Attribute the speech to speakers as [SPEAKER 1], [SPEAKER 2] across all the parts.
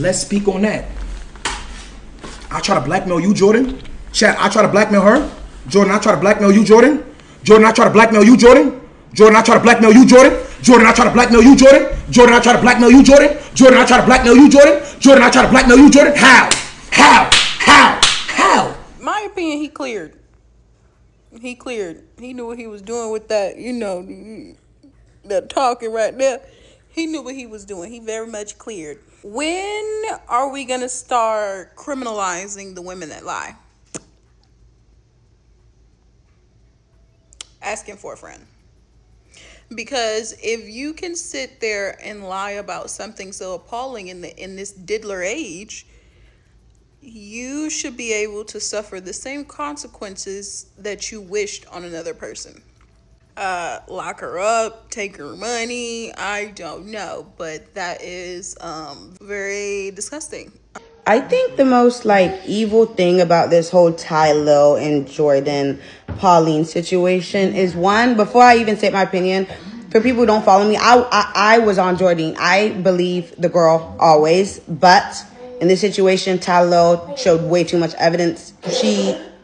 [SPEAKER 1] let's speak on that. I try to blackmail you, Jordin. Chat, I try to blackmail her. Jordin, I try to blackmail you, Jordin. Jordin, I try to blackmail you, Jordin. Jordin, I try to blackmail you, Jordin. Jordin, I try to blackmail you, Jordin. Jordin, I try to blackmail you, Jordin. Jordin, I try to blackmail you, Jordin. Jordin, I try to blackmail you, Jordin. How?
[SPEAKER 2] My opinion, he cleared. He cleared. He knew what he was doing with that, that talking right there. He knew what he was doing. He very much cleared. When are we going to start criminalizing the women that lie? Asking for a friend. Because if you can sit there and lie about something so appalling in this diddler age, you should be able to suffer the same consequences that you wished on another person. Lock her up, take her money, I don't know, but that is very disgusting.
[SPEAKER 3] I think the most evil thing about this whole Tylil and Jordin Pauline situation is, one, before I even say my opinion, for people who don't follow me, I was on Jordine. I believe the girl always, but in this situation, Tylil showed way too much evidence.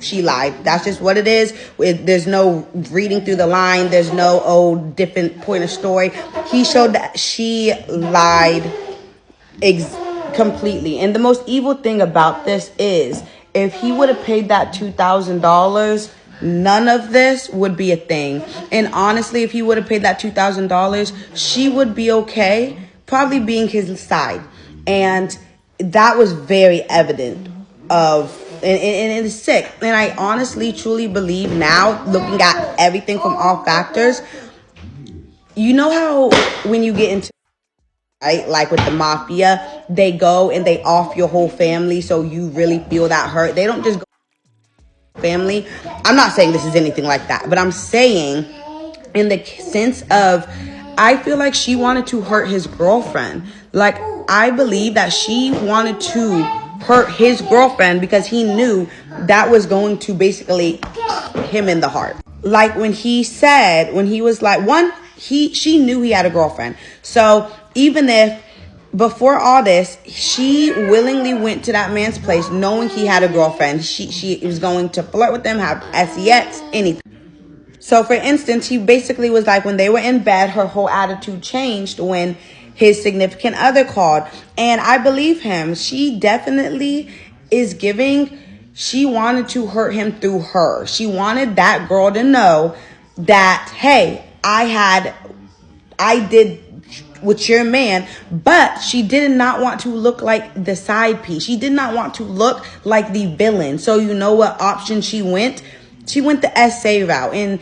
[SPEAKER 3] She lied. That's just what it is. There's no reading through the line. There's no different point of story. He showed that she lied completely. And the most evil thing about this is, if he would have paid that $2,000, none of this would be a thing. And honestly, if he would have paid that $2,000, she would be okay, probably being his side. And that was very evident and it's sick. And I honestly, truly believe now, looking at everything from all factors, you know how when you get into, right, like with the mafia, they go and they off your whole family, so you really feel that hurt. They don't just go family. I'm not saying this is anything like that, but I'm saying in the sense of, I feel like she wanted to hurt his girlfriend. Like, I believe that she wanted to hurt his girlfriend because he knew that was going to basically him in the heart. Like when he was like, she knew he had a girlfriend. So even if before all this, she willingly went to that man's place knowing he had a girlfriend, she was going to flirt with him, have sex, anything. So for instance, he basically was like, when they were in bed, her whole attitude changed when his significant other called. And I believe him. She definitely is she wanted to hurt him through her. She wanted that girl to know that, hey, I did with your man, but she did not want to look like the side piece. She did not want to look like the villain. So you know what option she went? She went the SA route. And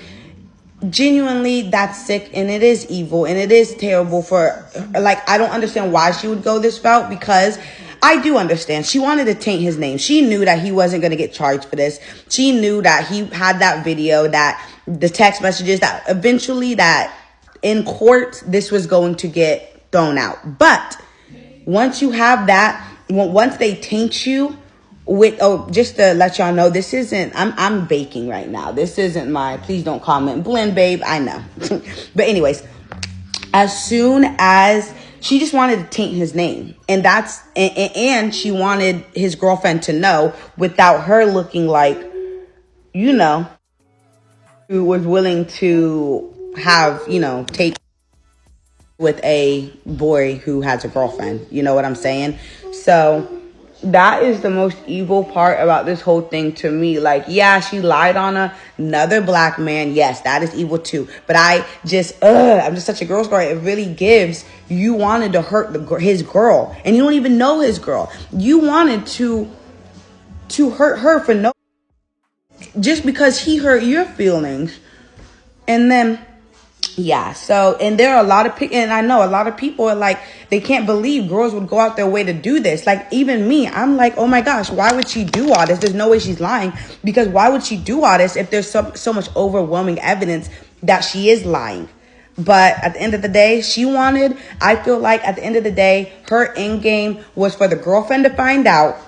[SPEAKER 3] genuinely, that's sick, and it is evil, and it is terrible for, I don't understand why she would go this route, because I do understand. She wanted to taint his name. She knew that he wasn't going to get charged for this. She knew that he had that video, that the text messages, that eventually that in court, this was going to get thrown out. But once you have that, once they taint you with, just to let y'all know, this isn't, I'm baking right now. This isn't my, please don't comment, blend babe, I know. But anyways, as soon as she just wanted to taint his name, and she wanted his girlfriend to know without her looking like, who was willing to have, take with a boy who has a girlfriend. You know what I'm saying? So that is the most evil part about this whole thing to me. Yeah, she lied on another black man. Yes, that is evil too. But I'm just such a girl's girl. It really gives, you wanted to hurt his girl, and you don't even know his girl. You wanted to hurt her for no, just because he hurt your feelings. And then, yeah, so, and there are a lot of people, and I know a lot of people are like, they can't believe girls would go out their way to do this. Even me, I'm like, oh my gosh, why would she do all this? There's no way she's lying, because why would she do all this if there's so much overwhelming evidence that she is lying? But at the end of the day, I feel like at the end of the day, her end game was for the girlfriend to find out.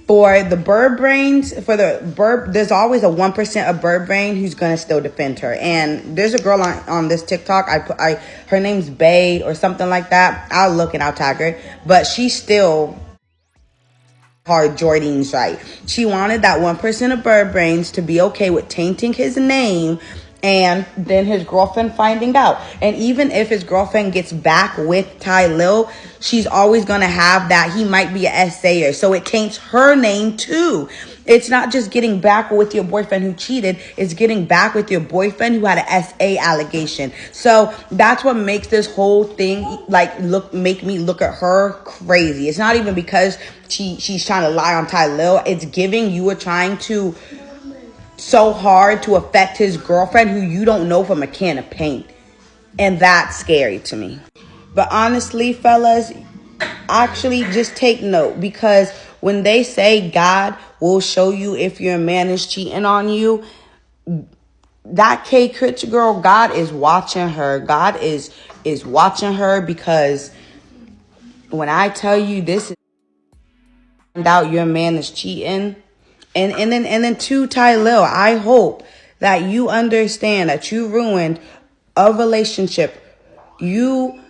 [SPEAKER 3] For the bird brains, there's always a 1% of bird brain who's going to still defend her. And there's a girl on this TikTok, her name's Bae or something like that. I'll look and I'll tag her. But she's still hard Jordine's right. She wanted that 1% of bird brains to be okay with tainting his name and then his girlfriend finding out. And even if his girlfriend gets back with Tylil, she's always going to have that he might be a SAer. So it taints her name too. It's not just getting back with your boyfriend who cheated. It's getting back with your boyfriend who had a SA allegation. So that's what makes this whole thing make me look at her crazy. It's not even because she's trying to lie on Tylil. It's giving you are trying to so hard to affect his girlfriend who you don't know from a can of paint. And that's scary to me. But honestly, fellas, actually just take note, because when they say God will show you if your man is cheating on you, that K Critch girl, God is watching her. God is watching her, because when I tell you this is out your man is cheating. And then to Tylil, I hope that you understand that you ruined a relationship. You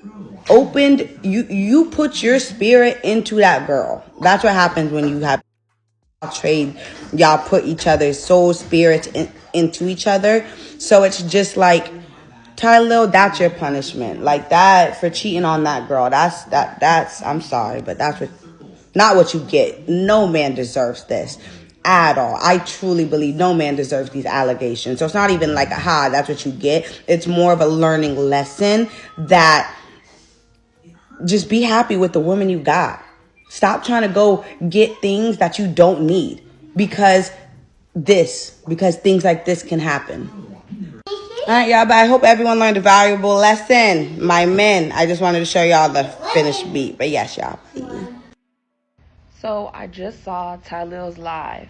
[SPEAKER 3] put your spirit into that girl. That's what happens when you have trade. Y'all put each other's soul spirits into each other. So it's just like, Tylil, that's your punishment. Like that for cheating on that girl. That's I'm sorry, but that's not what you get. No man deserves this at all. I truly believe no man deserves these allegations. So it's not even like, aha, that's what you get. It's more of a learning lesson that just be happy with the woman you got. Stop trying to go get things that you don't need because things like this can happen. All right, y'all, but I hope everyone learned a valuable lesson. My men, I just wanted to show y'all the finished beat. But yes, y'all.
[SPEAKER 4] So I just saw Tylil's live,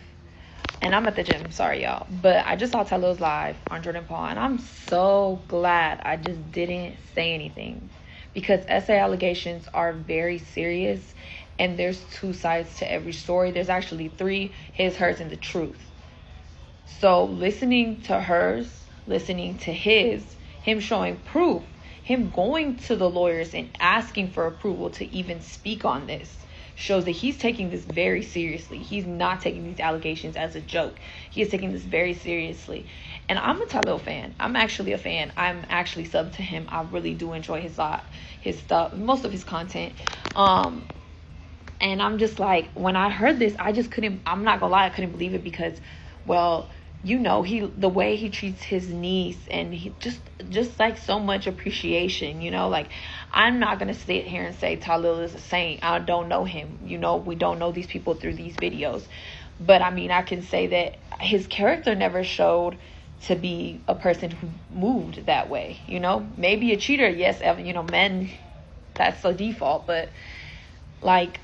[SPEAKER 4] and I'm at the gym, sorry y'all, but I just saw Tylil's live on Jordin Paul, and I'm so glad I just didn't say anything, because SA allegations are very serious, and there's two sides to every story. There's actually three: his, hers, and the truth. So listening to hers, listening to his, him showing proof, him going to the lawyers and asking for approval to even speak on this, shows that he's taking this very seriously. He's not taking these allegations as a joke. He is taking this very seriously. And I'm a Tylil fan. I'm actually a fan. I'm actually subbed to him. I really do enjoy his stuff, most of his content. And I'm just like, when I heard this, I'm not gonna lie, I couldn't believe it, because, well, you know, the way he treats his niece, and he just like so much appreciation, you know, like, I'm not going to sit here and say Tylil is a saint. I don't know him. You know, we don't know these people through these videos. But I mean, I can say that his character never showed to be a person who moved that way. You know, maybe a cheater. Yes, you know, men, that's the default. But like,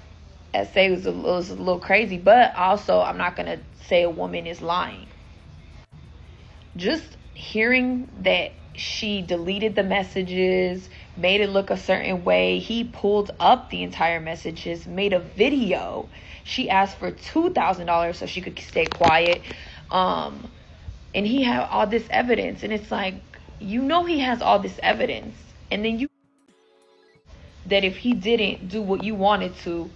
[SPEAKER 4] SA was a little crazy. But also, I'm not going to say a woman is lying. Just hearing that she deleted the messages, made it look a certain way. He pulled up the entire messages, made a video. She asked for $2,000 so she could stay quiet. And he had all this evidence. And it's like, you know, he has all this evidence. And then that if he didn't do what you wanted to,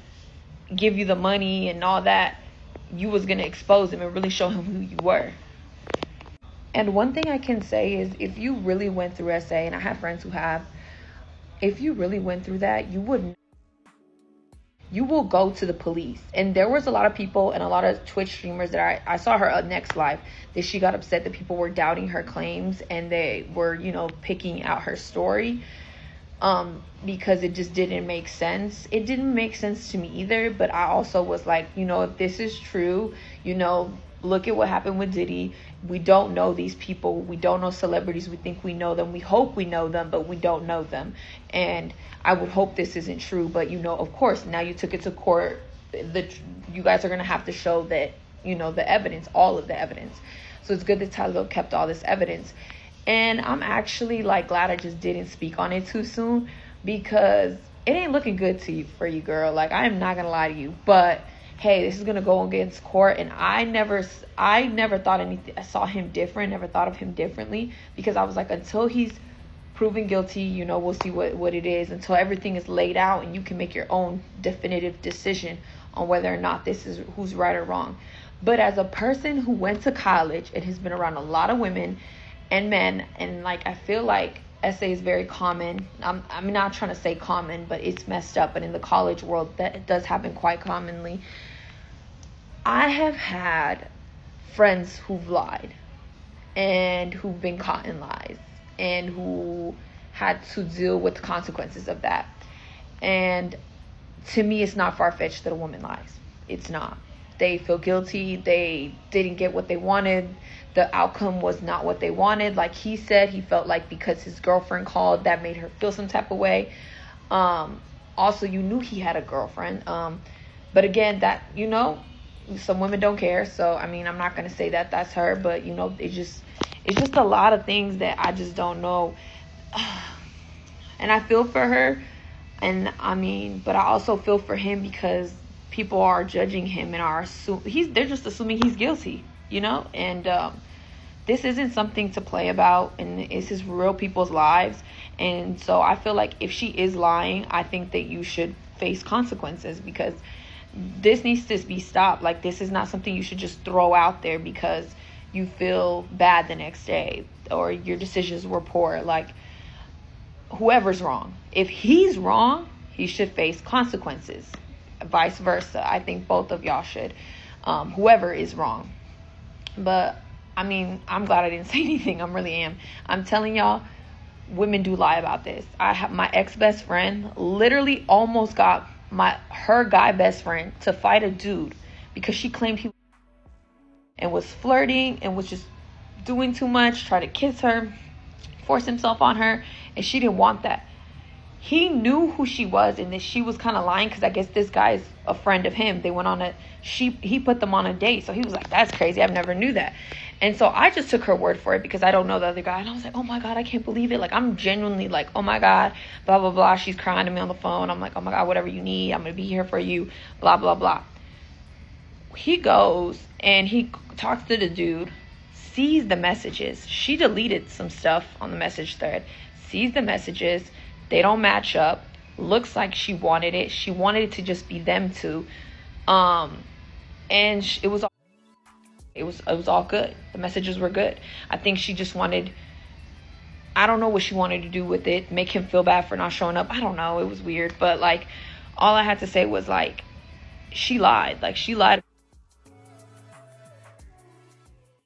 [SPEAKER 4] give you the money and all that, you was going to expose him and really show him who you were. And one thing I can say is, if you really went through SA, and I have friends who have, if you really went through that, you will go to the police. And there was a lot of people and a lot of Twitch streamers that I saw her next live, that she got upset that people were doubting her claims, and they were, you know, picking out her story, because it just didn't make sense. It didn't make sense to me either, but I also was like, you know, if this is true, you know, look at what happened with Diddy. We don't know these people. We don't know celebrities. We think we know them. We hope we know them, but we don't know them. And I would hope this isn't true. But, you know, of course, now you took it to court. You guys are going to have to show that, you know, the evidence, all of the evidence. So it's good that Tylil kept all this evidence. And I'm actually, like, glad I just didn't speak on it too soon, because it ain't looking good for you, girl. Like, I am not going to lie to you. But hey, this is going to go against court. And I never thought anything. I saw him different, never thought of him differently, because I was like, until he's proven guilty, you know, we'll see what it is, until everything is laid out and you can make your own definitive decision on whether or not this is who's right or wrong. But as a person who went to college and has been around a lot of women and men, and like I feel like SA is very common. I'm not trying to say common, but it's messed up. But in the college world, that does happen quite commonly. I have had friends who've lied and who've been caught in lies and who had to deal with the consequences of that. And to me, it's not far-fetched that a woman lies. It's not. They feel guilty. They didn't get what they wanted. The outcome was not what they wanted. Like he said, he felt like because his girlfriend called, that made her feel some type of way. Also, you knew he had a girlfriend. But again, that, you know, some women don't care. So, I mean, I'm not going to say that that's her. But, you know, it's just a lot of things that I just don't know. And I feel for her. And, I mean, but I also feel for him because people are judging him and they're just assuming he's guilty, you know? And this isn't something to play about, and it's just real people's lives. And so I feel like if she is lying, I think that you should face consequences, because this needs to be stopped. Like, this is not something you should just throw out there because you feel bad the next day or your decisions were poor. Like, whoever's wrong, if he's wrong, he should face consequences. Vice versa. I think both of y'all should, whoever is wrong. But I mean, I'm glad I didn't say anything. I really am. I'm telling y'all, women do lie about this. I have my ex-best friend literally almost got her guy best friend to fight a dude because she claimed he and was flirting and was just doing too much, tried to kiss her, force himself on her, and she didn't want that. He knew who she was and that she was kind of lying because I guess this guy is a friend of him. They went on he put them on a date. So he was like, that's crazy. I've never knew that. And so I just took her word for it because I don't know the other guy. And I was like, oh my God, I can't believe it. Like, I'm genuinely like, oh my God, blah, blah, blah. She's crying to me on the phone. I'm like, oh my God, whatever you need, I'm going to be here for you, blah, blah, blah. He goes and he talks to the dude, sees the messages. She deleted some stuff on the message thread, sees the messages. They don't match up. Looks like she wanted it. She wanted it to just be them two. And it was all good. The messages were good. I think she just wanted, I don't know what she wanted to do with it. Make him feel bad for not showing up. I don't know. It was weird. But like, all I had to say was like, she lied. Like, she lied.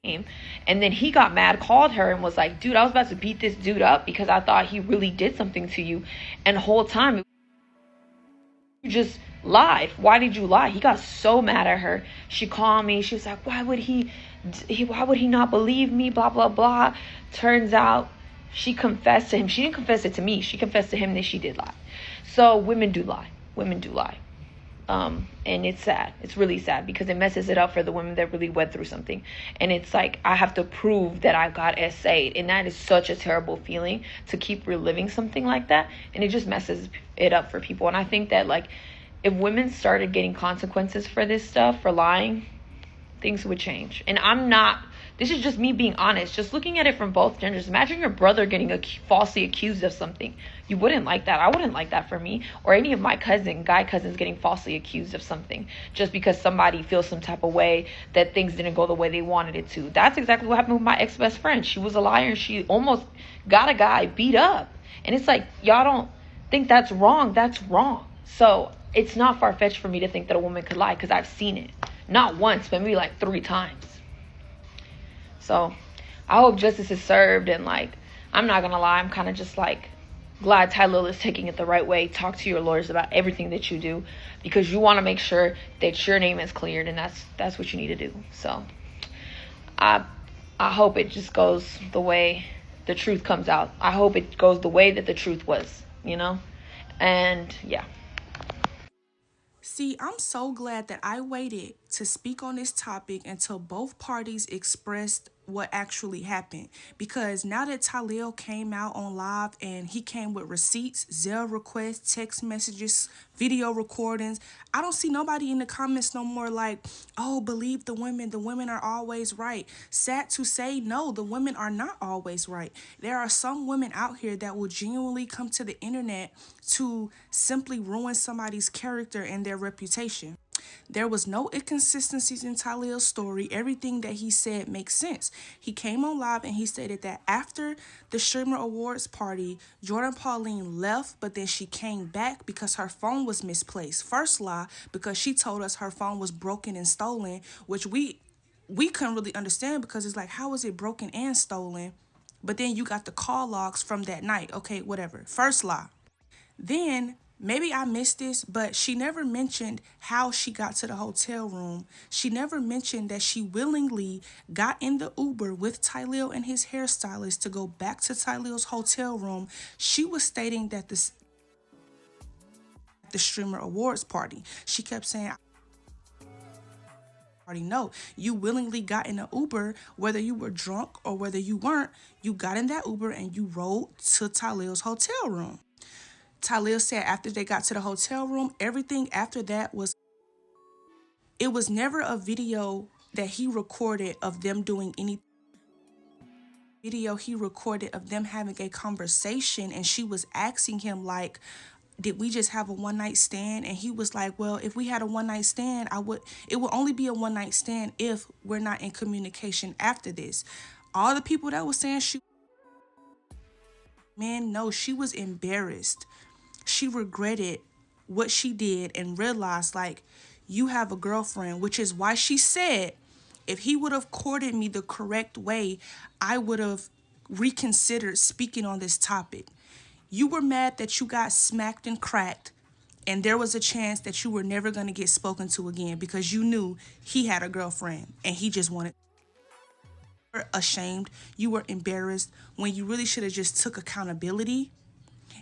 [SPEAKER 4] And then he got mad, called her and was like, dude, I was about to beat this dude up because I thought he really did something to you. And the whole time you just lied. Why did you lie? He got so mad at her. She called me. She was like, why would he not believe me? Blah, blah, blah. Turns out she confessed to him. She didn't confess it to me. She confessed to him that she did lie. So women do lie. Women do lie. And it's sad. It's really sad because it messes it up for the women that really went through something. And it's like, I have to prove that I got SA'd. And that is such a terrible feeling to keep reliving something like that. And it just messes it up for people. And I think that like, if women started getting consequences for this stuff, for lying, things would change. And this is just me being honest, just looking at it from both genders. Imagine your brother getting falsely accused of something. You wouldn't like that. I wouldn't like that for me. Or any of my guy cousins getting falsely accused of something just because somebody feels some type of way that things didn't go the way they wanted it to. That's exactly what happened with my ex-best friend. She was a liar and she almost got a guy beat up. And it's like, y'all don't think that's wrong. That's wrong. So it's not far-fetched for me to think that a woman could lie because I've seen it. Not once, but maybe like 3 times. So I hope justice is served. And like, I'm not going to lie. I'm kind of just like glad Tylil is taking it the right way. Talk to your lawyers about everything that you do because you want to make sure that your name is cleared. And that's what you need to do. So I hope it just goes the way the truth comes out. I hope it goes the way that the truth was, you know? And yeah.
[SPEAKER 5] See, I'm so glad that I waited to speak on this topic until both parties expressed what actually happened. Because now that Tylil came out on live and he came with receipts, Zelle requests, text messages, video recordings, I don't see nobody in the comments no more like, oh, believe the women are always right. Sad to say, no, the women are not always right. There are some women out here that will genuinely come to the internet to simply ruin somebody's character and their reputation. There was no inconsistencies in Tylil's story. Everything that he said makes sense. He came on live and he stated that after the Streamer Awards party, Jordin Pauline left, but then she came back because her phone was misplaced. First lie, because she told us her phone was broken and stolen, which we couldn't really understand, because it's like, how is it broken and stolen? But then you got the call logs from that night. Okay, whatever. First lie. Then, maybe I missed this, but she never mentioned how she got to the hotel room. She never mentioned that she willingly got in the Uber with Tylil and his hairstylist to go back to Tylil's hotel room. She was stating that the Streamer Awards party. She kept saying, already know. You willingly got in an Uber, whether you were drunk or whether you weren't. You got in that Uber and you rode to Tylil's hotel room. Tylil said after they got to the hotel room, everything after that was, it was never a video that he recorded of them doing any video. He recorded of them having a conversation, and she was asking him like, did we just have a one night stand? And he was like, well, if we had a one night stand, it would only be a one night stand if we're not in communication after this. All the people that was saying no, she was embarrassed. She regretted what she did and realized, like, you have a girlfriend, which is why she said, if he would have courted me the correct way, I would have reconsidered speaking on this topic. You were mad that you got smacked and cracked, and there was a chance that you were never going to get spoken to again because you knew he had a girlfriend and he just wanted. You were ashamed. You were embarrassed when you really should have just took accountability.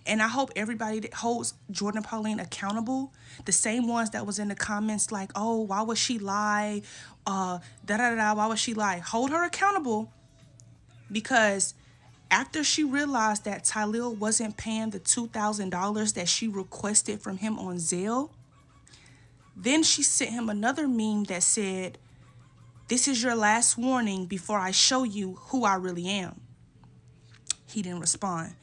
[SPEAKER 5] And I hope everybody that holds Jordin Pauline accountable, the same ones that was in the comments like, oh, why would she lie? Why would she lie? Hold her accountable, because after she realized that Tylil wasn't paying the $2,000 that she requested from him on Zelle, then she sent him another meme that said, this is your last warning before I show you who I really am. He didn't respond.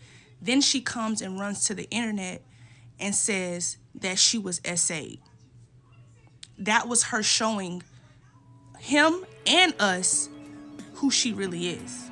[SPEAKER 5] Then she comes and runs to the internet and says that she was SA'd. That was her showing him and us who she really is.